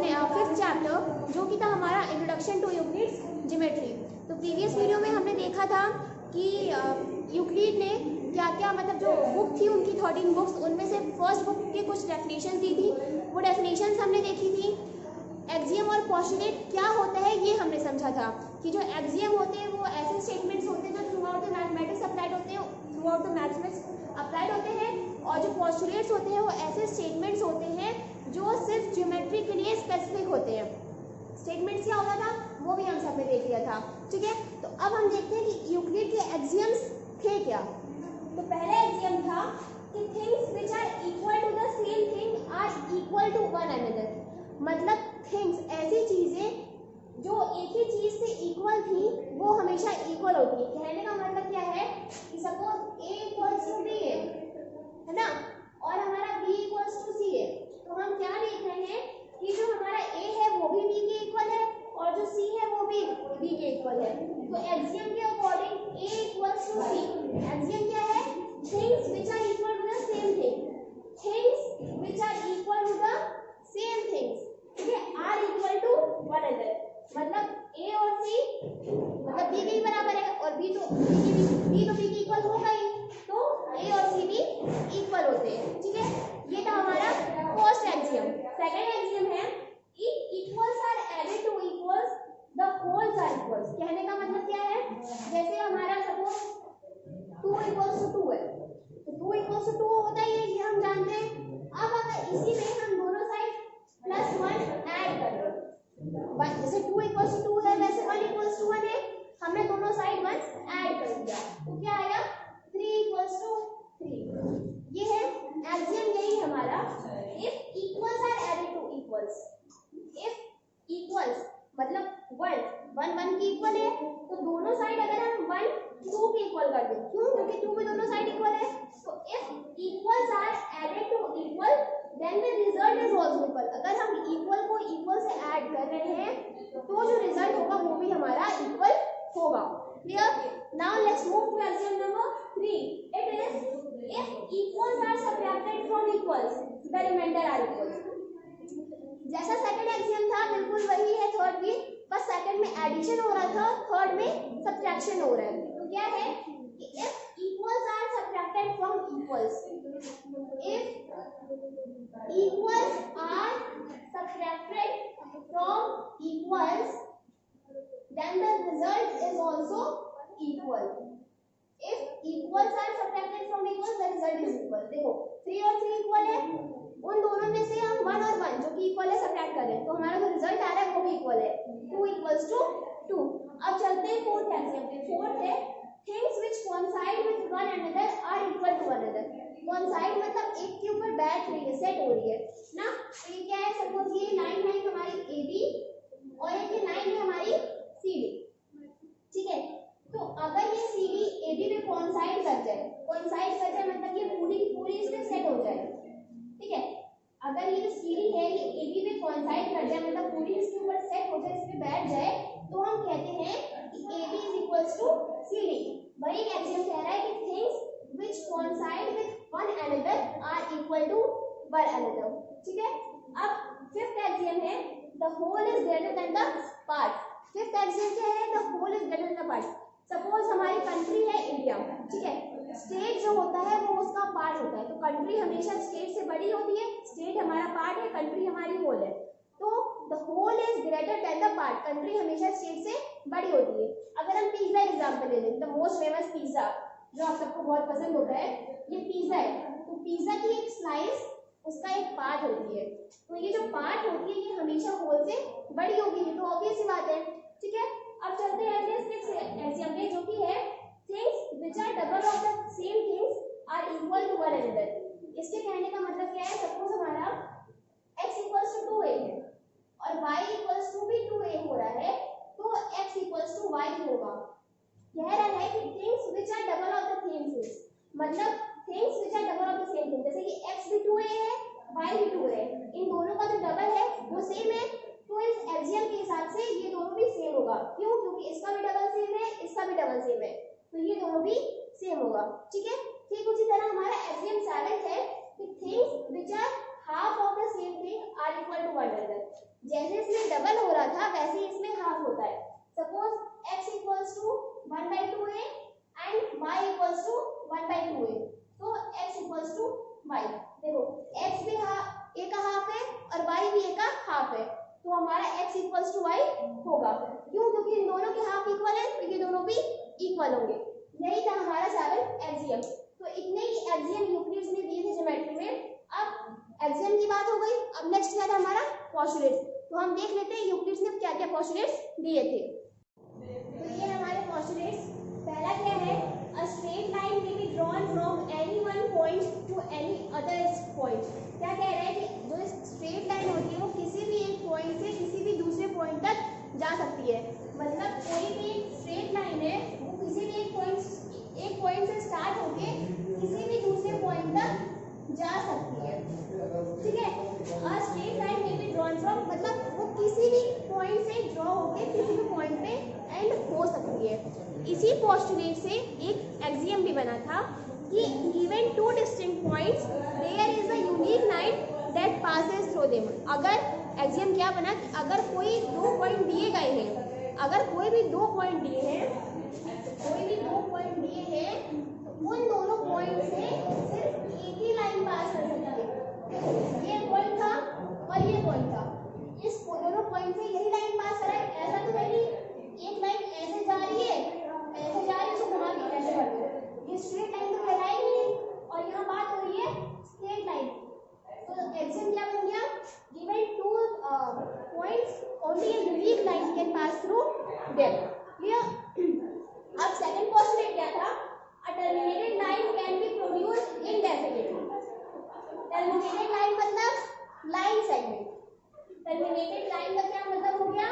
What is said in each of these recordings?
Fifth chapter जो कि था हमारा इंट्रोडक्शन टू यूक्लिड्स ज्योमेट्री। तो प्रीवियस वीडियो में हमने देखा था कि यूक्लिड ने क्या क्या मतलब जो बुक थी उनकी 13 बुक्स, उनमें से फर्स्ट बुक के कुछ डेफिनेशन दी थी, वो डेफिनेशंस हमने देखी थी। एक्सियम और पोस्टुलेट क्या होता है ये हमने समझा था कि जो एक्सियम होते हैं वो ऐसे स्टेटमेंट्स होते हैं जो through out the mathematics applied होते हैं, through out the mathematics applied होते हैं, और जो पोस्टुलेट्स होते हैं वो ऐसे स्टेटमेंट्स होते हैं जो सिर्फ ज्योमेट्री के लिए स्पेसिफिक होते हैं। स्टेटमेंट्स क्या होता था वो भी हम सब ने देख लिया था, ठीक है। तो अब हम देखते हैं कि यूक्लिड के एक्सियम्स थे क्या। तो पहला एक्सियम था कि things which are equal to the same thing are equal to one another. मतलब थिंग्स ऐसी चीजें जो एक ही चीज से इक्वल थी वो हमेशा इक्वल होती है। कहने का मतलब क्या है कि suppose a equals to b है ना, और हमारा बी इक्वल्स टू सी है, तो हम क्या देख रहे हैं कि जो हमारा ए है वो भी बी के इक्वल है और जो सी है वो भी बी के इक्वल है। तो एक्सियम के according a equals to c, axiom क्या है, things which are equal to the same thing, things which are equal to the same things, ठीक है, are equal to one another. मतलब ए और सी मतलब बी के ही बराबर है और बी तो बी के इक्वल होगा ही, तो ए और सी भी इक्वल होते हैं, ठीक है। ये था हमारा फर्स्ट एक्सियम। सेकंड एक्सियम है if equals are added to equals the wholes are equals. कहने का मतलब क्या है, जैसे हमारा सपोज 2 इक्वल्स टू 2 है, तो 2 इक्वल्स टू 2 होता ही है, ये हम जानते हैं। अब अगर इसी में हम दोनों साइड +1 ऐड कर दें, जैसे 2 इक्वल्स टू 2 है वैसे 1 इक्वल्स टू 1 है, हमने दोनों साइड 1 ऐड कर दिया तो क्या आया 3 इक्वल्स टू 3। ये है एक्सियम, यही हमारा if equals are added to equals. If equals मतलब 1 1 की इक्वल है तो दोनों साइड अगर हम 1 2 के इक्वल कर दें, क्यों, क्योंकि 2 में दोनों साइड इक्वल है। तो if equals are added to equal then the result is also equal. अगर हम इक्वल को इक्वल से ऐड कर रहे हैं तो जो रिजल्ट होगा वो भी हमारा इक्वल होगा। Clear. Now let's move to axiom number 3। It is if equals are subtracted from equals the remainder are equal. जैसा सेकंड एक्सियम था बिल्कुल वही है थर्ड भी, बस सेकंड में एडिशन हो रहा था, थर्ड में सब्ट्रैक्शन हो रहा है। तो क्या है कि if equals are subtracted from equals, if equals are subtracted from equals then the result is also equal. If equals are subtracted from equals the result is equal। देखो 3 और 3 इक्वल है, उन दोनों में से हम 1 और 1 जो कि इक्वल है सब्ट्रैक्ट कर रहे हैं तो हमारा जो रिजल्ट आ रहा है वो भी इक्वल है, 2 इक्वल्स टू 2। अब चलते हैं फोर्थ एक्सियम पे। फोर्थ है things which coincide with one another are equal to one another. Coincide मतलब एक के ऊपर बैठ रही है, सेट हो रही है ना। तो ये क्या है, सपोज ये लाइन है हमारी AB और एक ये लाइन है हमारी CD, ठीक है। तो अगर ये CD AB पे कोइंसाइड कर जाए, कोइंसाइड कर जाए मतलब ये पूरी की पूरी इस पे सेट हो जाए, ठीक है। अगर ये जो CD है ये AB पे कोइंसाइड कर जाए मतलब पूरी इसके ऊपर सेट हो जाए, इस पे बैठ जाए, तो हम कहते हैं कि AB is equals to CD। वही एक्सियम कह रहा है कि things which coincide with one another are equal to one another, ठीक है। अब फिफ्थ एक्सियम है the whole is greater than the part। Fifth axiom क्या है, the whole is greater than the part। Suppose हमारी कंट्री है India, ठीक है, स्टेट जो होता है वो उसका पार्ट होता है, तो कंट्री हमेशा स्टेट से बड़ी होती है, स्टेट हमारा पार्ट है, कंट्री हमारी होल है। तो the whole is greater than the part, country हमेशा स्टेट से बड़ी होती है। अगर हम पिज्जा एग्जांपल ले लें, द मोस्ट फेमस पिज्जा जो आप सबको बहुत पसंद होता है, ये पिज्जा है, तो पिज्जा की एक स्लाइस उसका एक पार्ट होती है, तो ये जो पार्ट होती है ये हमेशा होल से बड़ी होगी, ये तो ऑब्वियस सी बात है, ठीक है। अब चलते हैं अगले एक्सियम पे जो कि है things which are double of the same things are equal to one another. इसके कहने का मतलब क्या है, सपोज हमारा x इक्वल्स टू 2a है और y इक्वल्स टू भी 2a हो रहा है, तो x इक्वल्स टू y होगा। कह रहा है कि things which are double of the same things, मतलब things which are double of the same thing, जैसे कि x भी 2a है y भी 2a है, इन दोनों का जो डबल है वो सेम है, तो इस एक्सियम के हिसाब से ये दोनों भी सेम होगा। क्यों, क्योंकि इसका भी डबल सेम है, इसका भी डबल सेम है, तो ये दोनों भी सेम होगा, ठीक है। ठीक उसी तरह हमारा एक्सियम 7 है कि things which are half of the same thing are equal to one another. जैसे इसमें डबल हो रहा था वैसे ही इसमें हाफ होता है। Suppose x equals to 1/2a and y equals to 1/2a, तो x इक्वल्स टू y। देखो x भी a का हाफ है और y भी a का हाफ है, तो हमारा x इक्वल्स टू y होगा। क्यों? क्योंकि इन दोनों के हाफ इक्वल है तो ये दोनों भी इक्वल होंगे। यही था हमारा 7 एक्सियम। तो इतने ही एक्सियम यूक्लिड्स ने दिए थे ज्योमेट्री में। अब एक्सियम की बात हो गई, अब नेक्स्ट क्या था हमारा पोस्टुलेट्स। तो हम देख लेते हैं यूक्लिड्स ने क्या क्या पोस्टुलेट्स दिए थे। तो ये हमारे पोस्टुलेट्स। पहला क्या है, a straight line may be drawn from any one point to any other point। क्या कह रहा है कि जो स्ट्रेट लाइन होती है वो किसी भी एक पॉइंट से किसी भी दूसरे पॉइंट तक जा सकती है। मतलब कोई भी स्ट्रेट लाइन है वो किसी भी एक पॉइंट से स्टार्ट होके किसी भी दूसरे पॉइंट तक जा सकती है। ठीक है, अ स्ट्रेट लाइन में बी ड्रॉन फ्रॉम मतलब वो किसी भी पॉइंट से ड्रॉ होके किसी भी पॉइंट पे एंड हो सकती है। इसी पोस्टुलेट से एक एक्सियम भी बना था कि given two distinct points there is a unique line that passes through them. अगर एक्सियम क्या बना कि अगर कोई दो पॉइंट दिए गए हैं, अगर कोई भी दो पॉइंट दिए हैं, उन दोनों पॉइंट से सिर्फ एक ही लाइन पास कर सकती है। ये पॉइंट था और ये पॉइंट था, इस दोनों पॉइंट से यही लाइन पास कर रहा है। ऐसा तो है कि एक लाइन ऐसे जा रही है, ऐसे जा रही है, तो घुमा के कैसे कर दो, ये स्ट्रेट लाइन तो कहलाई नहीं है। और यहाँ बात हो रही है स्ट्रेट लाइन। तो एक्सियम क्या बन गया, given two points only a unique line can pass through them। Clear? अब सेकंड पोस्टुलेट क्या था, a terminated line can be produced indefinitely। terminated line मतलब लाइन सेगमेंट। terminated line का क्या मतलब हो गया,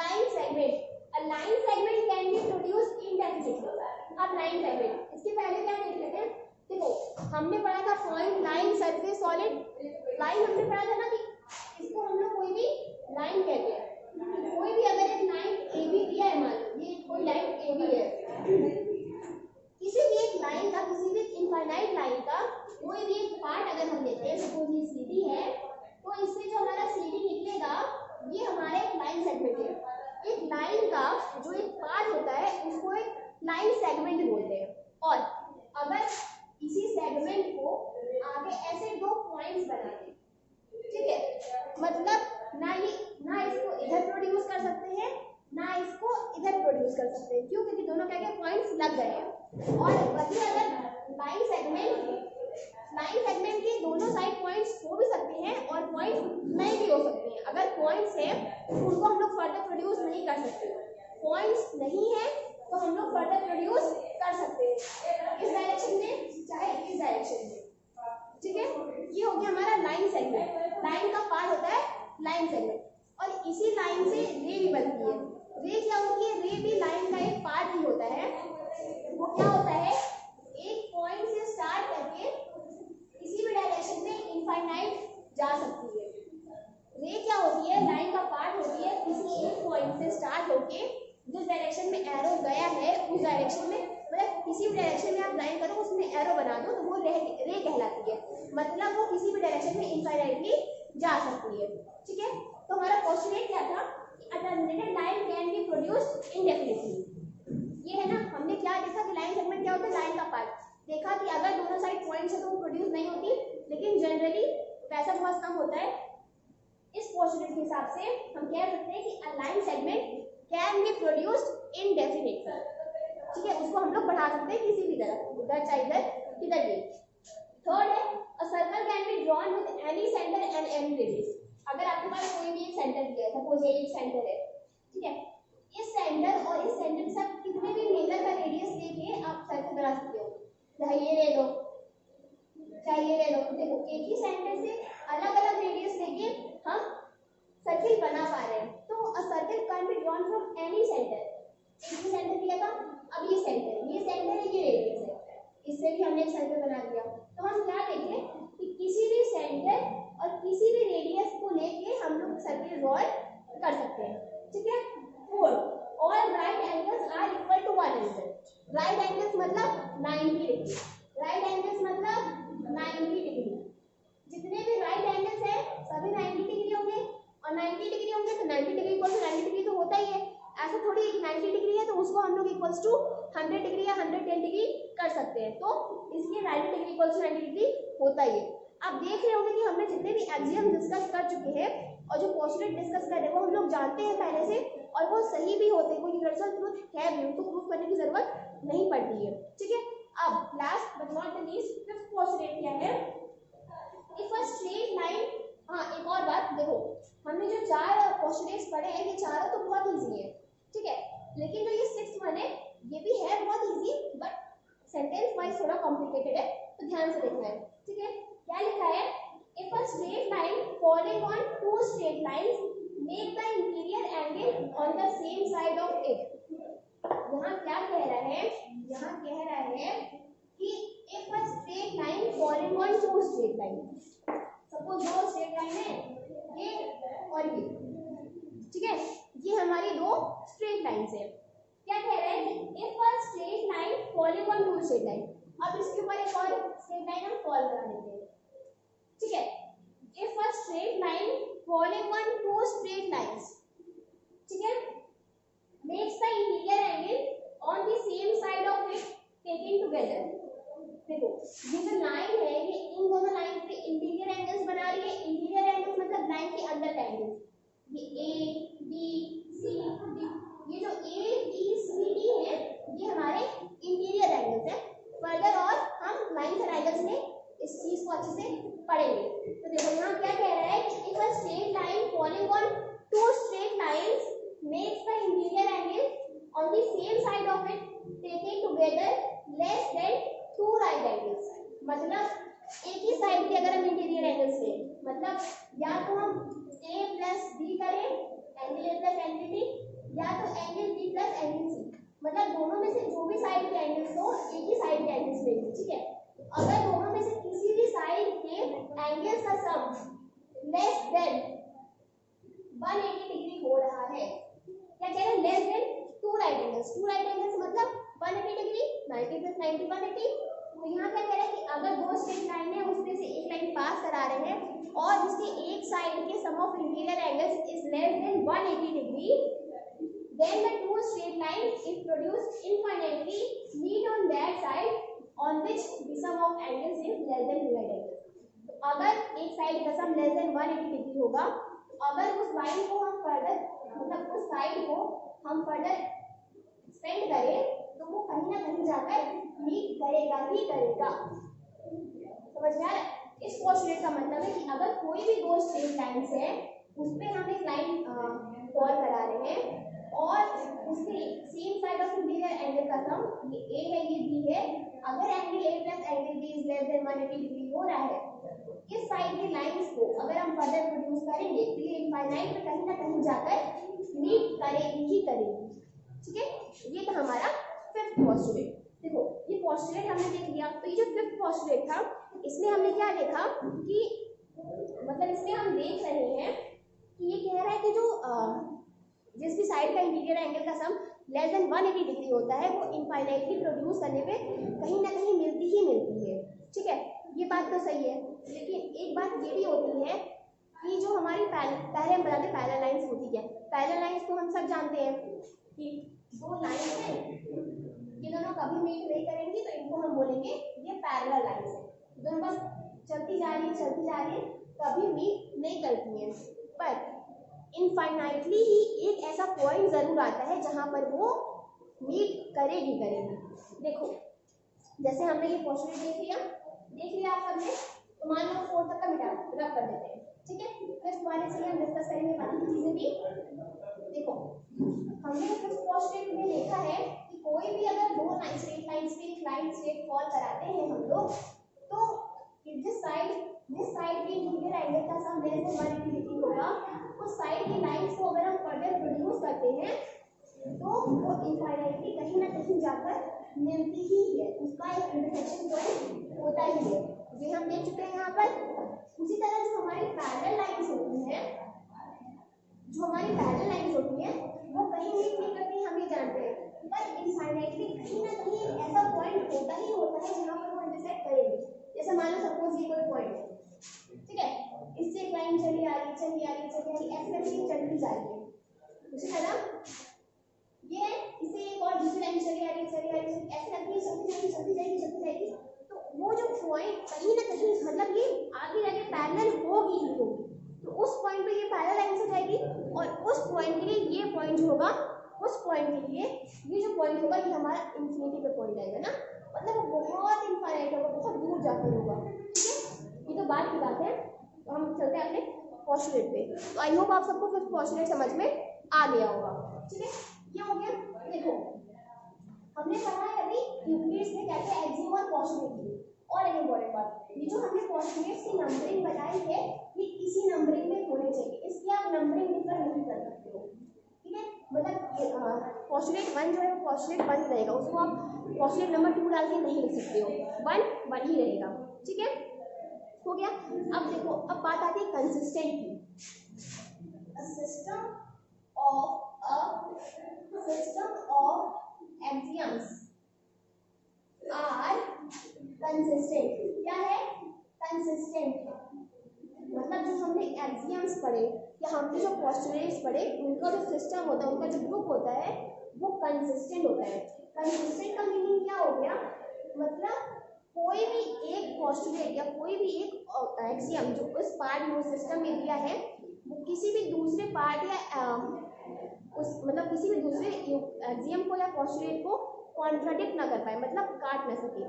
line segment. a line segment can be produced indefinitely। अब लाइन सेगमेंट, इसके पहले क्या देख लेते हैं। देखो हमने पढ़ा था point, line, surface, solid. Line हमने पढ़ा था ना कि इसको हम लोग कोई भी लाइन कहते हैं। कोई भी अगर एक लाइन ए बी दिया है, मान लो ये कोई लाइन ए बी है, किसी भी एक लाइन का, किसी भी इनफाइनाइट लाइन का कोई भी एक पार्ट अगर हम लेते हैं, सपोज ये सीडी है, तो इससे जो हमारा सीडी निकलेगा ये हमारा एक लाइन सेगमेंट है। एक लाइन का जो एक पार्ट होता है उसको एक लाइन सेगमेंट बोलते हैं। और अगर इसी सेगमेंट को आगे ऐसे दो पॉइंट्स बना दें, ठीक है, मतलब ना इसको इधर प्रोड्यूस कर सकते हैं ना इसको इधर प्रोड्यूस कर सकते हैं। क्यों? क्योंकि दोनों क्या पॉइंट्स लग गए हैं। और वही अगर लाइन सेगमेंट के दोनों साइड पॉइंट्स हो भी सकते हैं और पॉइंट नहीं भी हो सकते हैं। अगर पॉइंट्स है तो उनको हम लोग फर्दर प्रोड्यूस नहीं कर सकते, पॉइंट्स नहीं है तो हम लोग फर्दर प्रोड्यूस कर सकते हैं, इस डायरेक्शन में चाहे इस डायरेक्शन में। ठीक है, ये हो गया हमारा लाइन सेगमेंट। लाइन का पार्ट होता है लाइन सेगमेंट, और इसी लाइन से रे भी बनती है। रे क्या होती है, रे भी लाइन का एक पार्ट ही होता है। वो क्या होता है, एक पॉइंट से स्टार्ट करके किसी भी डायरेक्शन में इनफाइनाइट जा सकती है। रे क्या होती है, लाइन का पार्ट होती है, किसी एक पॉइंट से स्टार्ट होके जिस डायरेक्शन में एरो गया है उस डायरेक्शन में, मतलब किसी भी डायरेक्शन में आप लाइन करो उसमें एरो बना दो तो वो रे कहलाती है। मतलब वो किसी भी डायरेक्शन में इनफाइनाइटली जा सकती है। ठीक है, तो हमारा पोस्टुलेट क्या था, a terminated line can be produced indefinitely. ये है ना, हमने क्या देखा कि लाइन सेगमेंट क्या होता है, लाइन का पार्ट। देखा कि अगर दोनों साइड पॉइंट्स है तो वो प्रोड्यूस नहीं होती, लेकिन जनरली वैसा बहुत कम होता है। इस पोस्टुलेट के हिसाब से हम कह सकते हैं कि a line segment can be produced indefinitely. ठीक है, उसको हम लोग बढ़ा सकते हैं किसी भी तरह, उधर चाहे इधर इधर भी। थर्ड है, a circle can be drawn with any centre and any radius. अगर आपके पास कोई भी एक सेंटर दिया है, सपोज ये एक सेंटर है, ठीक है, इस सेंटर और इस सेंटर के साथ कितने भी मेजर का रेडियस लेके आप सर्कल बना सकते हो। चाहे ये ले लो, चाहे ये ले लो। देखो एक ही सेंटर से अलग अलग रेडियस लेके हम सर्किल बना पा रहे हैं। तो a circle can be drawn from any centre. एक ही सेंटर दिया था, अब ये सेंटर है, ये रेडियस है, इससे भी हमने एक सर्कल बना दिया। तो हम क्या देखें कि किसी भी सेंटर और किसी भी रेडियस को लेके हम लोग सर्किल ड्रॉ कर सकते हैं। ठीक है, fourth, all right angles are equal to one angle. Right angles मतलब 90 डिग्री। राइट एंगल्स मतलब 90 डिग्री। जितने भी राइट एंगल्स है सभी 90 डिग्री होंगे और और 90 डिग्री होंगे तो 90 डिग्री इक्वल टू 90 डिग्री तो होता ही है। ऐसा थोड़ी है कि 90 डिग्री है तो उसको हम लोग इक्वल्स टू 100 डिग्री या 110 डिग्री कर सकते हैं, तो इसलिए 90 डिग्री इक्वल्स टू 90 डिग्री होता ही है। आप देख रहे होंगे कि हमने जितने भी एक्सियम डिस्कस कर चुके हैं और जो पोस्टुलेट डिस्कस कर रहे हैं वो हम लोग जानते हैं पहले से, और वो सही भी होते हैं, वो यूनिवर्सल ट्रूथ है भी, उनको प्रूफ करने की जरूरत नहीं पड़ती है। ठीक है, अब last but not the least fifth postulate क्या है, इफ अ स्ट्रेट लाइन। हाँ, एक और बात देखो, हमने जो 4 पोस्टुलेट्स पढ़े हैं ये चारों तो बहुत इजी है, ठीक है, लेकिन जो ये 6th वन है ये भी है बहुत इजी, बट सेंटेंस वाइज थोड़ा कॉम्प्लिकेटेड है, तो ध्यान से देखना है। ठीक है, क्या लिखा है, if a straight line following on 2 straight lines make the interior angle on the same side of it. यहाँ क्या कह रहा है, यहाँ कह रहा है कि if a straight line following on 2 straight line, suppose 2 straight line है ये और ये, ठीक है, ये हमारी 2 स्ट्रेट लाइंस है। क्या कह रहा है कि if a straight line following on 2 straight line, अब इसके ऊपर एक और स्ट्रेट लाइन हम सॉल्व करा देते हैं। ठीक है, if a straight line following on 2 straight lines, ठीक है, makes the interior angle on the same side of it taken together। देखो ये जो लाइन है ये इन दोनों लाइन पे इंटीरियर एंगल्स बना रही है। इंटीरियर एंगल्स मतलब लाइन के अंदर का एंगल, ये ए बी सी डी, ये जो ए बी सी डी है ये हमारे इंटीरियर एंगल्स है। फर्दर और हम लाइन ट्रायंगल्स में इस चीज को अच्छे से पढ़ेंगे। तो देखो यहाँ क्या कह रहा है कि if a straight line following on 2 straight lines makes the interior angle on the same side of it taken together less than 2 right angles। मतलब एक ही साइड के अगर हम इंटीरियर एंगल्स लें, मतलब या तो हम a प्लस b करें angle a plus angle b, या तो angle b plus angle c, मतलब दोनों में से जो भी साइड के एंगल्स हो एक ही साइड के एंगल्स लेंगे। ठीक है, अगर दोनों में से किसी भी साइड के एंगल्स का सम लेस देन 180 डिग्री हो रहा है, क्या कह रहे हैं, less than 2 right angles. 2 right angles मतलब 180 डिग्री, 90 प्लस 90 180। तो यहाँ क्या कह रहे हैं कि अगर 2 स्ट्रेट लाइन है उसमें से एक लाइन पास करा रहे हैं और उसके एक साइड के sum of interior angles is less than 180 degree, then the 2 straight lines if produced infinitely meet on that side on which the sum of angles is less than 2 right angles। तो अगर एक side का sum less than 180 degree होगा, अगर उस line को हम further मतलब उस साइड को हम फर्दर एक्सपेंड करें तो वो कहीं ना कहीं जाकर मीट करेगा ही करेगा। समझ में आ रहा है? इस पोस्टुलेट का मतलब है कि अगर कोई भी 2 स्ट्रेट लाइंस है उस पे हम एक लाइन कॉल करा रहे हैं और उसके same side of interior angle का सम ये a है ये b है, अगर angle a plus angle b is less than 180 degree हो रहा है, इस साइड की लाइंस को अगर हम फर्दर प्रोड्यूस करेंगे तो ये इनफाइनाइट में कहीं ना कहीं जाकर मीट करेगी ही करेगी। ठीक है, ये था हमारा 5th पोस्टुलेट। देखो ये पोस्टुलेट हमने देख लिया, तो ये जो 5th पोस्टुलेट था इसमें हमने क्या देखा कि मतलब इसमें हम देख रहे हैं कि ये कह रहा है कि जो जिस भी साइड का इंटीरियर एंगल का सम लेस देन 180 डिग्री होता है वो इनफाइनाइटली प्रोड्यूस करने पे कहीं ना कहीं मिलती ही मिलती है। ठीक है, ये बात तो सही है, लेकिन एक बात ये भी होती है कि जो हमारी पहले हम बताते पैरेलल लाइंस होती है। पैरेलल लाइंस तो हम सब जानते हैं कि 2 लाइंस हैं, ये दोनों कभी मीट नहीं करेंगी तो इनको हम बोलेंगे ये पैरेलल लाइंस है, दोनों बस चलती जा रही है कभी मीट नहीं करती हैं। पर इनफाइनाइटली ही एक ऐसा पॉइंट जरूर आता है जहां पर वो मीट करेगी। देखो जैसे हमने ये पोस्टुलेट देख लिया आप सबने, तो मान लो 4 तक का रब कर देते हैं। ठीक है, फिर तुम्हारे से हम डिस्कस करेंगे बाकी की चीजें भी। देखो हमने फिर पोस्टुलेट में देखा है कि कोई भी अगर 2 स्ट्रेट लाइंस पे एक लाइन स्ट्रेट कॉल कराते हैं हम लोग, तो जिस साइड के इंटीरियर एंगल का सम लेस देन 180 डिग्री होगा उस साइड की लाइंस को अगर हम फर्दर प्रोड्यूस करते हैं तो वो इनफाइनाइटली कहीं ना कहीं जाकर मिलती ही है, उसका एक इंटरसेक्शन पॉइंट होता ही है, ये हम देख चुके हैं यहाँ पर। उसी तरह जो हमारी पैरेलल लाइंस होती हैं वो कहीं नहीं करती, हम ये जानते हैं, पर इनफाइनाइटली कहीं ना कहीं ऐसा पॉइंट होता है जहाँ पर वो इंटरसेक्ट करेगी। जैसे मान लो सपोज ये कोई पॉइंट है, ठीक है, इससे एक लाइन चली आ रही, चली आ रही, चली आ रही, ऐसे करके चलती जा रही है, मुझे है ना। ये इससे एक और दूसरी लाइन चली आ रही, चली आ रही, ऐसे करके चलती जाएगी, चलती जाएगी, चलती जाएगी। तो वो जो पॉइंट कहीं ना कहीं मतलब ये आगे जाके पैरेलल होगी ही होगी, तो उस पॉइंट पे ये पैरेलल लाइन से जाएगी और उस पॉइंट के लिए ये पॉइंट जो होगा, उस पॉइंट के लिए ये जो पॉइंट होगा ये हमारा इंफिनिटी पे पॉइंट आएगा ना, मतलब बहुत इनफाइनाइट होगा, बहुत दूर जाकर होगा, ठीक है। ये तो बात की बात है। तो हम चलते हैं अपने पोस्टुलेट पे। तो आई होप आप सबको फिफ्थ पोस्टुलेट समझ में आ गया होगा, ठीक है। ये हो गया। देखो हमने पढ़ा है अभी यूक्लिड्स में क्या क्या एक्सियम और पोस्टुलेट थी। और एक इम्पोर्टेंट बात, ये जो हमने पोस्टुलेट्स की नंबरिंग बताई है ये इसी नंबरिंग में होनी चाहिए, इसलिए आप नंबरिंग डिफर नहीं कर सकते हो, ठीक है। मतलब पोस्टुलेट 1 जो है वो पोस्टुलेट 1 रहेगा, उसको आप पोस्टुलेट नंबर 2 डाल के नहीं लिख सकते हो, 1 ही रहेगा, ठीक है। हो गया। अब देखो, अब बात आती है कंसिस्टेंट की। System of axioms are consistent. क्या है? कंसिस्टेंट है। मतलब जो हमने एक्सियम्स पढ़े या हमने जो पोस्टुलेट्स पढ़े उनका जो सिस्टम होता है, उनका जो ग्रुप होता है वो कंसिस्टेंट होता है। कंसिस्टेंट का मीनिंग क्या हो गया? मतलब कोई भी एक पोस्टुलेट या कोई भी एक एक्सियम जो उस पार्ट में उस सिस्टम में दिया है वो किसी भी दूसरे पार्ट या उस मतलब किसी भी दूसरे एक्सियम को या पोस्टुलेट को कॉन्ट्राडिक्ट ना कर पाए, मतलब काट ना सके।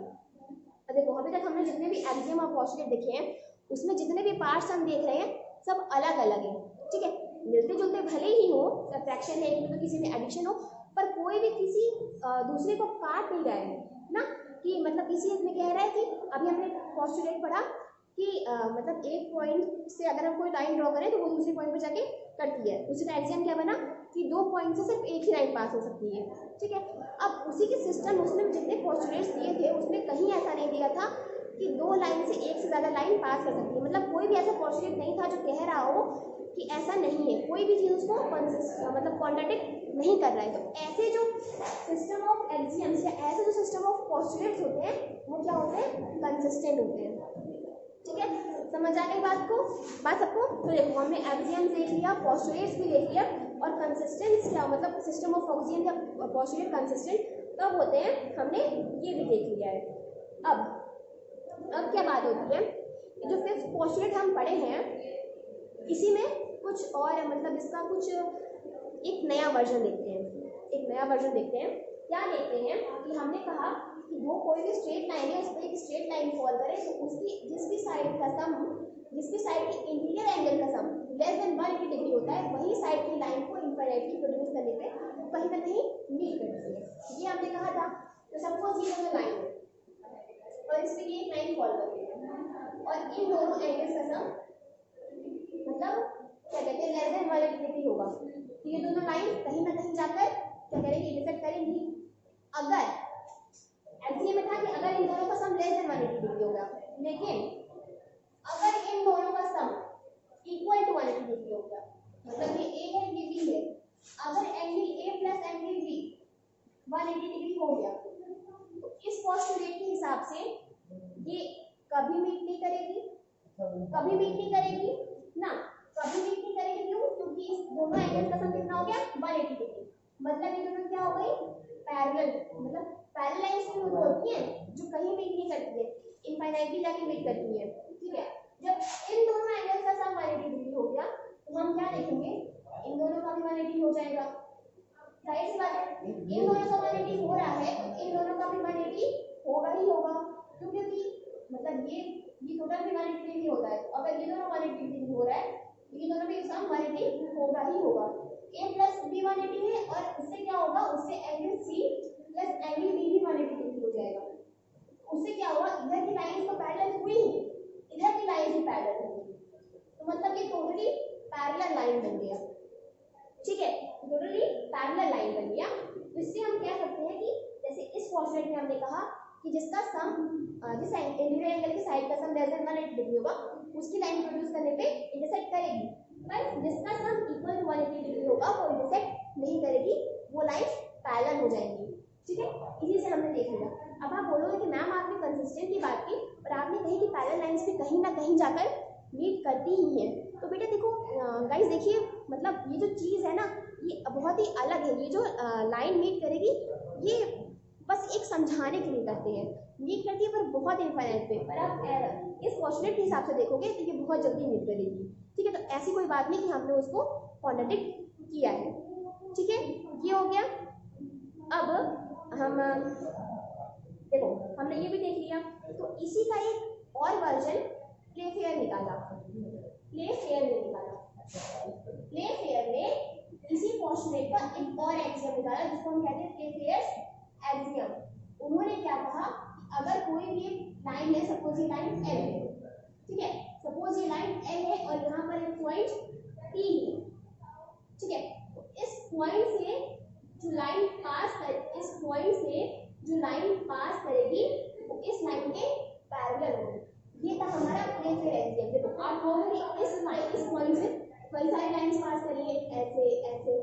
देखो अभी तक हमने जितने भी एक्सियम और पोस्टुलेट देखे हैं उसमें जितने भी पार्ट्स हम देख रहे हैं सब अलग अलग हैं, ठीक है। मिलते जुलते भले ही हो, सब्ट्रैक्शन है एक में तो किसी में एडिशन हो, पर कोई भी किसी दूसरे को काट नहीं रहा है ना, कि मतलब किसी में कह रहा है कि अभी हमने पोस्टुलेट पढ़ा कि मतलब एक पॉइंट से अगर हम कोई लाइन ड्रॉ करें तो वो दूसरे पॉइंट पर जाके कटती है। उसी का एक्सियम क्या बना कि 2 पॉइंट से सिर्फ एक ही लाइन पास हो सकती है, ठीक है। अब उसी के सिस्टम उसमें जितने पोस्टुलेट्स दिए थे उसमें कहीं ऐसा नहीं दिया था कि 2 लाइन से एक से ज़्यादा लाइन पास कर सकती है, मतलब कोई भी ऐसा पोस्टुलेट नहीं था जो कह रहा हो कि ऐसा नहीं है, कोई भी चीज़ उसको मतलब कॉन्ट्राडिक्ट नहीं कर रहा है। तो ऐसे जो सिस्टम ऑफ एक्सियम्स या ऐसे जो सिस्टम ऑफ पोस्टुलेट्स होते हैं वो क्या होते हैं? कंसिस्टेंट होते हैं, ठीक है। समझ आ गई बात सबको? तो देखो हमने एक्सियम्स देख लिया, पोस्टुलेट्स भी देख लिया, और कंसिस्टेंस क्या मतलब सिस्टम ऑफ एक्सियम या पोस्टुलेट कंसिस्टेंट कब होते हैं हमने ये भी देख लिया है। अब क्या बात होती है, जो फिफ्थ पोस्टुलेट हम पढ़े हैं इसी में कुछ और मतलब इसका कुछ एक नया वर्जन देखते हैं। क्या देखते हैं कि हमने कहा कि वो कोई भी स्ट्रेट लाइन है उस पर एक स्ट्रेट लाइन फॉल करे तो उसकी जिस भी साइड की इंटीरियर एंगल का सम लेस देन 180 डिग्री होता है वही साइड की लाइन को इनफाइनाइटली प्रोड्यूस करने पे कहीं ना कहीं मीट करती है। ये हमने कहा था। तो सपोज ये दोनों लाइन और इस पे ये एक लाइन फॉल करती है और इन दोनों एंगल्स का सम मतलब क्या कहते हैं लेस देन 180 डिग्री होगा, तो ये दोनों लाइन कहीं ना कहीं जाकर क्या करेंगी? इंटरसेक्ट करेंगी। अगर एक्सियम में था कि अगर इन दोनों का सम लेस देन 180 डिग्री होगा, लेकिन अगर इन दोनों का सम इक्वल टू 180 डिग्री होगा, मतलब ये ए है ये बी है, अगर angle a plus angle b 180 degree हो गया तो इस पोस्टुलेट के हिसाब से ये कभी मीट नहीं करेगी ना, कभी मीट नहीं करेगी। क्यों? क्योंकि इस दोनों एंगल्स का सम कितना हो गया? 180 डिग्री। मतलब ये दोनों क्या हो गई? पैरेलल। मतलब पैरेलल लाइंस जो होती हैं जो कहीं मीट नहीं करती है, इनफाइनाइटली जाके मीट करती है, ठीक है। जब इन दोनों एंगल्स का सम 180 डिग्री हो गया तो हम क्या देखेंगे? इन दोनों का भी 180 हो जाएगा। जाहिर सी बात है, इन दोनों का 180 हो रहा है तो इन दोनों का भी 180 होगा ही होगा, क्योंकि मतलब ये टोटल भी 180 डिग्री होता है। अगर ये दोनों 180 डिग्री हो रहा है तो ये दोनों भी सम 180 होगा ही होगा। a प्लस b 180 है और उससे क्या होगा? उससे angle c plus angle b भी 180 डिग्री हो जाएगा। उससे क्या होगा? इधर की लाइन तो पैरेलल हुई ही, इधर की लाइन भी पैरेलल होगी, तो मतलब ये टोटली पैरेलल लाइन बन गया, ठीक है। टोटली पैरेलल लाइन बन गया। तो इससे हम कह सकते हैं कि जैसे इस पोस्टुलेट में हमने कहा कि जिसका सम जिस इंटीरियर एंगल की साइड का सम लेस देन 180 डिग्री होगा उसकी लाइन प्रोड्यूस करने पे इंटरसेक्ट करेगी, पर जिसका सम इक्वल टू 180 डिग्री होगा वो इंटरसेक्ट नहीं करेगी, वो लाइन पैरेलल हो जाएंगी, ठीक है। इसी से हमने देख लिया। अब आप बोलोगे कि मैम आपने कंसिस्टेंट की बात की और आपने कही कि पैरेलल लाइंस भी कहीं ना कहीं जाकर मीट करती ही हैं। तो बेटा देखो गाइस देखिए, मतलब ये जो चीज़ है ना ये बहुत ही अलग है। ये जो लाइन मीट करेगी ये बस एक समझाने के लिए करते हैं, मीट करती है पर बहुत इनफाइनाइट पे। पर आप इस पोस्टुलेट के हिसाब से देखोगे तो ये बहुत जल्दी मीट करेगी। ठीक है, तो ऐसी कोई बात नहीं कि हमने उसको कॉन्ट्रडिक्ट किया है। ठीक है, ये हो गया। अब हम देखो हमने ये भी देख लिया, तो इसी का एक और वर्जन प्लेफेयर निकाला। प्लेफेयर ने निकाला, प्लेफेयर ने इसी पोस्टुलेट का एक और एक्सियम निकाला जिसको हम कहते हैं प्लेफेयर्स एक्सियम। उन्होंने क्या कहा, अगर कोई भी एक लाइन है, सपोज ये लाइन एल है, ठीक है, सपोज ये लाइन एल है और यहाँ पर एक पॉइंट पी है, ठीक है, तो इस पॉइंट से जो लाइन पास कर, इस पॉइंट से जो लाइन पास करेगी वो इस लाइन के पैरेलल होगी। ये था हमारा प्लेफेयर एक्सियम। देखो आप कहोगे इस पॉइंट से कई सारी लाइंस पास करी है, ऐसे ऐसे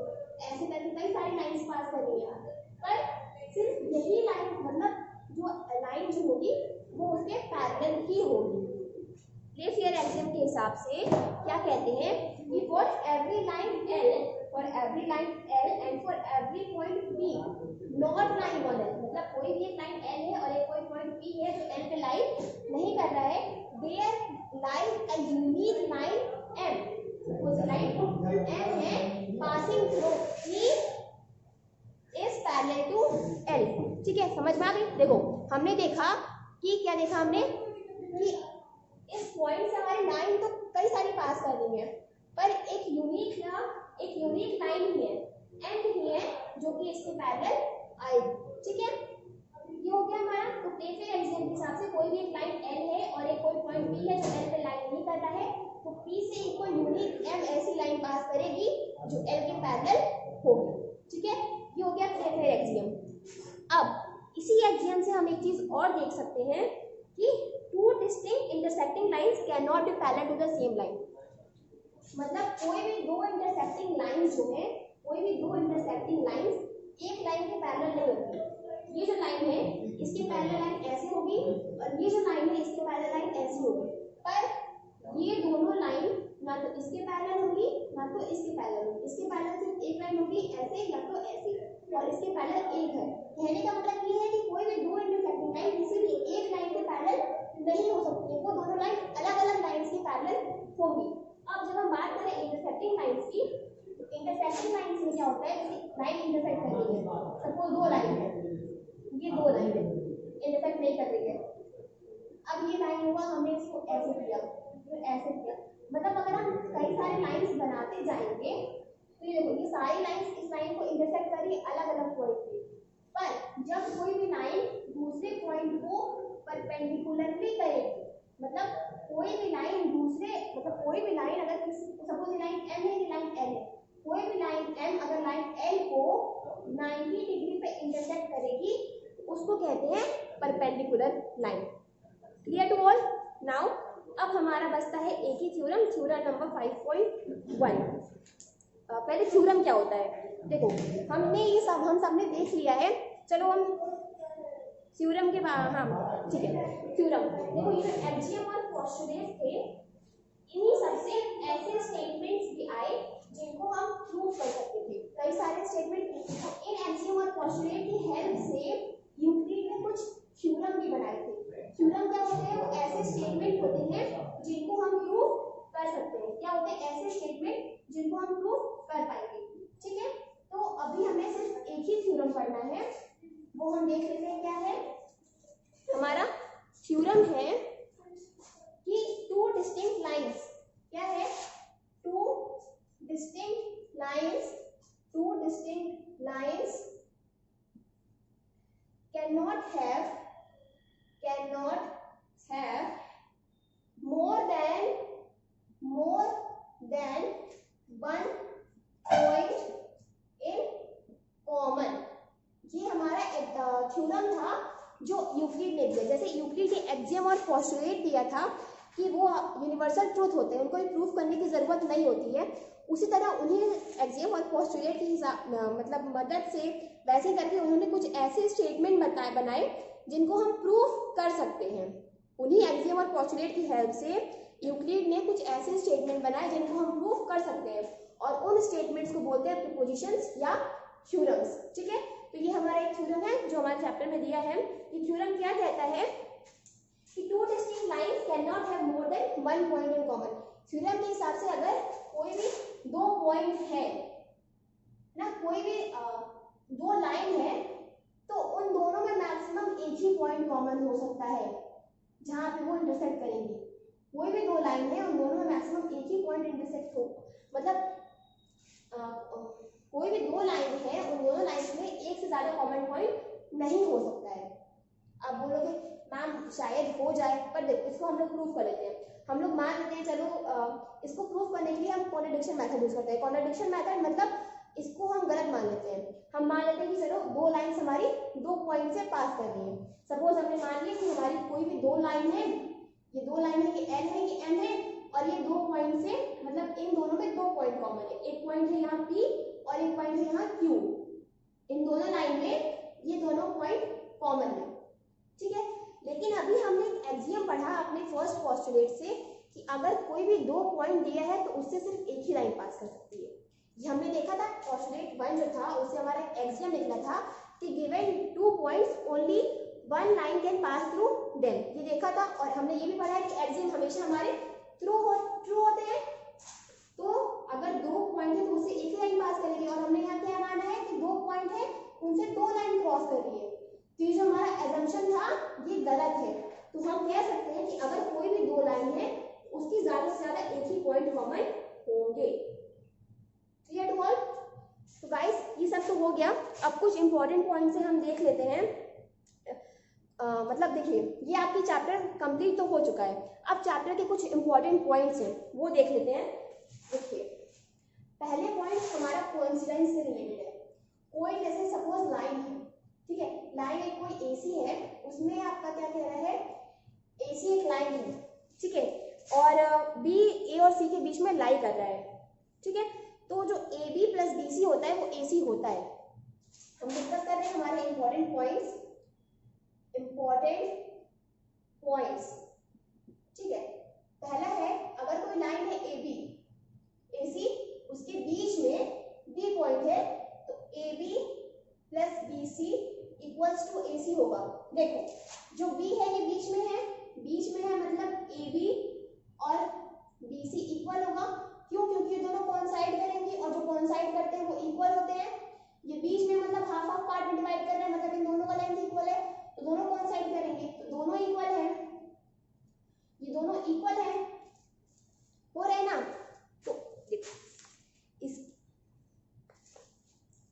ऐसे करके कई सारी लाइंस पास करी है, पर सिर्फ यही लाइन मतलब जो लाइन जो होगी वो उसके पैरेलल ही होगी। प्लेफेयर एक्सियम के हिसाब से क्या कहते हैं कि for every line l, for every line l and for every point b not line on l, मतलब कोई भी एक लाइन एल है और एक कोई पॉइंट बी है जो एल पे लाइन नहीं कर रहा है, there line a unique line m, suppose line m है passing through e is parallel to l. ठीक है, समझ में आ गई। देखो हमने देखा कि क्या देखा हमने कि इस पॉइंट से हमारी लाइन तो कई सारी पास कर रही है, पर एक यूनिक लाइन ही है, एंड ही है जो कि इसके पैरेलल आएगी। ठीक है, ये हो गया हमारा। तो प्लेफेयर एक्सियम के हिसाब से कोई भी एक लाइन एल है और एक कोई पॉइंट बी है जो एल पे लाइन नहीं कर रहा है, तो पी से एक कोई यूनिक एम ऐसी लाइन पास करेगी जो एल के पैरेलल होगी। ठीक है, ये हो गया प्लेफेयर एक्सियम। अब इसी एक्सियम से हम एक चीज और देख सकते हैं कि two distinct intersecting lines can not be parallel to the same line. मतलब कोई भी दो इंटरसेक्टिंग लाइंस जो है, कोई भी दो इंटरसेक्टिंग लाइंस एक लाइन के पैरेलल नहीं होगी। ये जो लाइन है इसके पैरेलल लाइन ऐसे होगी और ये जो लाइन है इसके पैरेलल लाइन ऐसी होगी, पर ये दोनों लाइन ना तो इसके पैरेलल होगी ना तो इसके पैरेलल होगी। इसके पैरेलल सिर्फ एक लाइन होगी ऐसे या तो ऐसे, और इसके पैरेलल एक है। कहने का मतलब ये है कि कोई भी दो इंटरसेक्टिंग लाइन किसी भी एक लाइन के पैरेलल नहीं हो सकती, वो दोनों लाइन अलग अलग लाइंस के पैरेलल होंगी। अब जब हम बात करें इंटरसेक्टिंग लाइंस की, तो इंटरसेक्टिंग लाइंस में क्या होता है, जैसे लाइन इंटरसेक्ट कर रही है, सपोज दो लाइन है, ये दो लाइन है इंटरसेक्ट नहीं कर रही है, अब ये लाइन हुआ हमने इसको ऐसे किया फिर ऐसे किया, मतलब अगर हम कई सारे लाइंस बनाते जाएंगे तो ये देखो ये सारी लाइंस इस लाइन को इंटरसेक्ट कर रही है अलग अलग पॉइंट पे, पर जब कोई भी लाइन दूसरे पॉइंट को परपेंडिकुलरली करेगी, मतलब कोई भी लाइन दूसरे, मतलब कोई भी लाइन अगर किसी, सपोज लाइन एम है, लाइन एल है, कोई भी लाइन एम अगर लाइन एल को 90 डिग्री पे इंटरसेक्ट करेगी उसको कहते हैं perpendicular line. Clear to all? Now अब हमारा बचता है एक ही थ्योरम, थ्योरम नंबर 5.1। पहले थ्योरम क्या होता है देखो, हमने ये सब हम सबने देख लिया है। चलो हम थ्योरम के बाद, हाँ ठीक है, थ्योरम देखो ये जो एक्सियम और पोस्टुलेट थे, इन्हीं सबसे ऐसे स्टेटमेंट्स भी आए जिनको हम प्रूव कर सकते थे। कई सारे स्टेटमेंट इन एक्सियम और पोस्टुलेट की हेल्प से यूक्लिड ने कुछ थ्योरम भी बनाए थे। थ्योरम क्या होते हैं, वो ऐसे स्टेटमेंट होते हैं जिनको हम प्रूव कर सकते हैं। क्या होते हैं? ऐसे स्टेटमेंट जिनको हम प्रूव कर पाएंगे। ठीक है, तो अभी हमें सिर्फ एक ही थ्योरम पढ़ना है, वो हम देख लेते हैं क्या है। हमारा थ्योरम है कि टू डिस्टिंक्ट लाइंस, क्या है? Two distinct lines cannot have more than one point in common। ये हमारा थ्योरम था जो यूक्लिड ने दिया। जैसे यूक्लिड ने एक्सियम और पोस्टुलेट दिया था कि वो यूनिवर्सल ट्रूथ होते हैं, उनको प्रूफ करने की ज़रूरत नहीं होती है, उसी तरह उन्हें एक्सियम और पोस्टुलेट की मतलब मदद से वैसे करके उन्होंने कुछ ऐसे स्टेटमेंट बनाए जिनको हम प्रूफ कर सकते हैं। उन्हीं एक्सियम और पोस्टुलेट की हेल्प से यूक्लिड ने कुछ ऐसे स्टेटमेंट बनाए जिनको हम प्रूफ कर सकते हैं, और उन स्टेटमेंट्स को बोलते हैं प्रोपोजिशंस या थ्योरम्स। ठीक है, तो ये हमारा एक थ्योरम है जो हमारे चैप्टर में दिया है। ये थ्योरम क्या कहता है कि two distinct lines can not have more than one point in common. Theorem के हिसाब से अगर कोई भी दो पॉइंट है ना, कोई भी दो लाइन है, तो उन दोनों में मैक्सिमम एक ही पॉइंट कॉमन हो सकता है जहां पे वो इंटरसेक्ट करेंगे। कोई भी दो लाइन है, उन दोनों में मैक्सिमम एक ही पॉइंट इंटरसेक्ट हो, मतलब कोई भी दो लाइन है, उन दोनों लाइन में एक से ज्यादा कॉमन पॉइंट नहीं हो सकता है। आप बोलोगे मैम शायद हो जाए, पर देखो इसको हम लोग प्रूफ कर लेते हैं। हम लोग मान लेते हैं, चलो इसको प्रूफ करने के लिए हम कॉन्ट्रडिक्शन मेथड यूज करते हैं। कॉन्ट्रडिक्शन मेथड मतलब इसको हम गलत मान लेते हैं। हम मान लेते हैं कि चलो दो लाइन्स हमारी दो पॉइंट से पास कर रही है। सपोज हमने मान लिया कि हमारी कोई भी दो लाइन है, ये दो लाइन है, ये एल है, ये एन है, और ये दो पॉइंट से मतलब इन दोनों में दो पॉइंट कॉमन है। एक पॉइंट है यहाँ पी और एक पॉइंट है यहाँ क्यू। इन दोनों लाइन में ये दोनों पॉइंट कॉमन है। ठीक है, लेकिन अभी हमने एक एक्सियम पढ़ा अपने फर्स्ट पोस्टुलेट से कि अगर कोई भी दो पॉइंट दिया है तो उससे सिर्फ एक ही लाइन पास कर सकती है। ये हमने देखा था पोस्टुलेट 1 जो था, उससे हमारा एक एक्सियम निकला था कि given two points only one line can pass through them. ये देखा था, और हमने ये भी पढ़ा है कि एक्सियम हमेशा हमारे ट्रू होते हैं। तो अगर दो पॉइंट है तो उससे एक ही लाइन पास करेगी, और हमने यहाँ क्या माना है कि दो पॉइंट है उनसे दो लाइन क्रॉस कर रही है। तो ये जो हमारा एजम्पशन था ये गलत है। तो हम कह सकते हैं कि अगर कोई भी दो लाइन है उसकी ज्यादा से ज्यादा एक ही पॉइंट कॉमन होंगे। Clear to all? तो गाइस ये सब तो हो गया। अब कुछ इंपॉर्टेंट पॉइंट से हम देख लेते हैं। मतलब देखिए ये आपकी चैप्टर कंप्लीट तो हो चुका है। अब चैप्टर के कुछ इंपॉर्टेंट पॉइंट्स हैं वो देख लेते हैं। देखिए पहले पॉइंट हमारा कोइंसिडेंस से रिलेटेड है। कोई जैसे सपोज लाइन है, ठीक है, लाइन एक कोई एसी है, उसमें आपका क्या कह रहा है, एसी एक लाइन है, ठीक है, और बी ए और सी के बीच में लाई कर रहा है। ठीक है, तो जो a b plus b c होता है वो ए सी होता है। हम डिस्कस कर रहे हैं हमारे इंपॉर्टेंट पॉइंट्स। ठीक है, पहला है अगर कोई लाइन है ए बी एसी, उसके बीच में बी पॉइंट है, तो a b plus b c equals to a c होगा। देखो जो बी है ये बीच में है मतलब ए बी और बी सी इक्वल होगा। क्यों? क्योंकि ये दोनों कोइंसाइड करेंगे, और जो कोइंसाइड करते हैं वो इक्वल होते हैं। ये बीच में मतलब हाफ हाफ पार्ट में डिवाइड कर रहे हैं, मतलब इन दोनों का लेंथ इक्वल है, तो दोनों कोइंसाइड करेंगे, तो दोनों इक्वल है, ये दोनों इक्वल है, हो रहे ना। तो देखो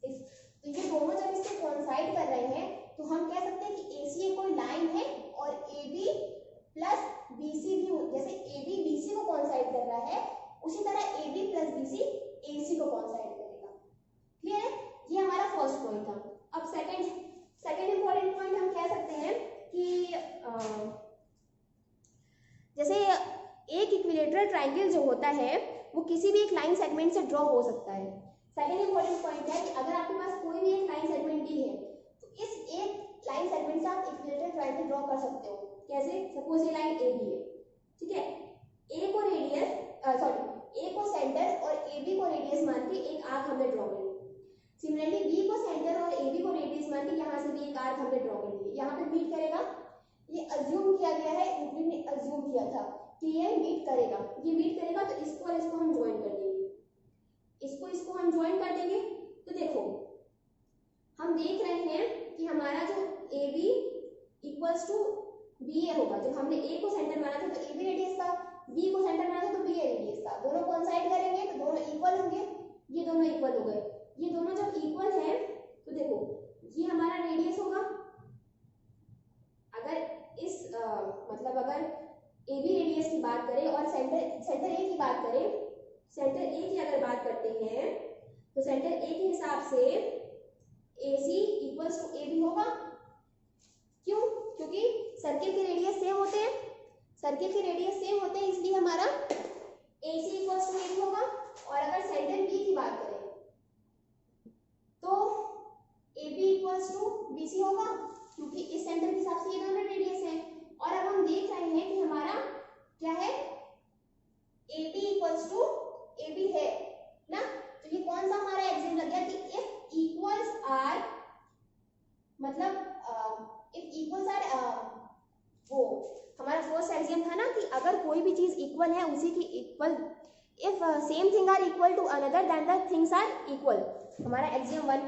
तो ये दोनों जब इससे कोइंसाइड कर रहे हैं तो हम कह सकते हैं कि AC कोई लाइन है और AB प्लस BC भी, जैसे AB BC को कोइंसाइड कर रहा है उसी तरह AB प्लस BC AC को कोइंसाइड करेगा। क्लियर है? ये हमारा फर्स्ट पॉइंट था। अब सेकंड इंपॉर्टेंट पॉइंट हम कह सकते हैं कि जैसे एक इक्विलेटरल ट्रायंगल जो होता है वो किसी भी एक लाइन सेगमेंट से ड्रॉ हो सकता है। सेकंड इंपॉर्टेंट पॉइंट है कि अगर आपके पास कोई भी एक लाइन सेगमेंट दी है तो इस एक लाइन सेगमेंट से आप इक्विलेटरल ट्रायंगल ड्रॉ कर सकते हो। कैसे? सपोज ये लाइन ए बी है, ठीक है, ए को सेंटर और ए बी को रेडियस मान के एक आर्क हमने ड्रॉ कर ली। सिमिलरली बी को सेंटर और ए बी को रेडियस मान के यहाँ से भी एक आर्क हमने ड्रॉ कर ली। यहाँ पे मीट करेगा, ये अज्यूम किया गया है, यूक्लिड ने अज्यूम किया था कि ये मीट करेगा, तो इसको और इसको हम ज्वाइन कर देंगे, इसको हम ज्वाइन कर देंगे। तो देखो हम देख रहे हैं कि हमारा जो a b equals to b a होगा। जब हमने ए को सेंटर माना था तो ए बी रेडियस था, बी को सेंटर माना था तो बी ए रेडियस था। दोनों कोइंसाइड करेंगे तो दोनों इक्वल होंगे, ये दोनों इक्वल हो गए। ये दोनों जब इक्वल है तो देखो ये हमारा रेडियस होगा। अगर इस मतलब अगर ए बी रेडियस की बात करें और सेंटर ए की बात करें, सेंटर ए की अगर बात करते हैं तो सेंटर ए के हिसाब से AC इक्वल्स टू AB होगा। क्यों? क्योंकि सर्किल के रेडियस सेम होते हैं, इसलिए हमारा AC इक्वल्स टू AB होगा। और अगर सेंटर B की बात करें तो AB इक्वल्स टू BC होगा, क्योंकि इस सेंटर के हिसाब से ये दोनों रेडियस हैं। और अब हम देख रहे हैं कि हमारा क्या है, a b equals to a b है ना, तो ये कौन सा हमारा एक्सियम लग गया कि इफ इक्वल्स आर, मतलब इफ इक्वल्स आर, वो हमारा फर्स्ट एक्सियम था ना कि अगर कोई भी चीज इक्वल है उसी की equal, if same thing are equal to another then the things are equal, हमारा एक्सियम 1,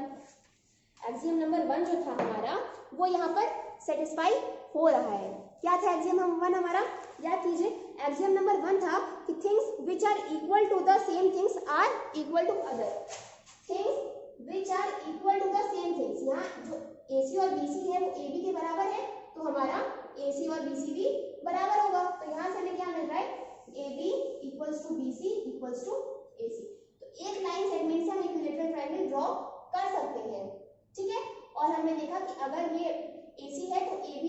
एक्सियम नंबर 1 जो था हमारा वो यहाँ पर सेटिस्फाई हो रहा है। क्या था एक्सियम 1 हमारा, याद कीजिए, एक्सियम नंबर 1 था कि things which are equal to the same things are equal to other, things which are equal to the same things, यहाँ जो AC और BC है वो AB के बराबर है, तो हमारा AC और BC भी बराबर होगा। तो यहाँ से हमें क्या मिल रहा है, AB equals to BC equals to AC। तो एक लाइन सेगमेंट से हम इक्विलेटरल ट्रायंगल ड्रॉ कर सकते हैं, ठीक है। और हमने देखा कि अगर ये AC है तो AB,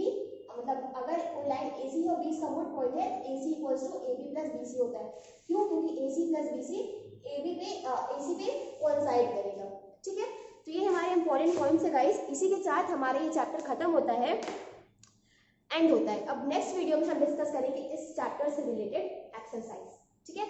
मतलब अगर कोई लाइन AC है और बीच का मिड पॉइंट है तो AC equals to AB plus BC होता है। क्यों, क्योंकि AC प्लस BC AC पे कोइंसाइड करेगा, ठीक है। तो ये हमारे इंपॉर्टेंट पॉइंट्स है गाइस, इसी के साथ हमारे ये चैप्टर खत्म होता है, एंड होता है। अब नेक्स्ट वीडियो में हम डिस्कस करेंगे इस चैप्टर से रिलेटेड एक्सरसाइज, ठीक है।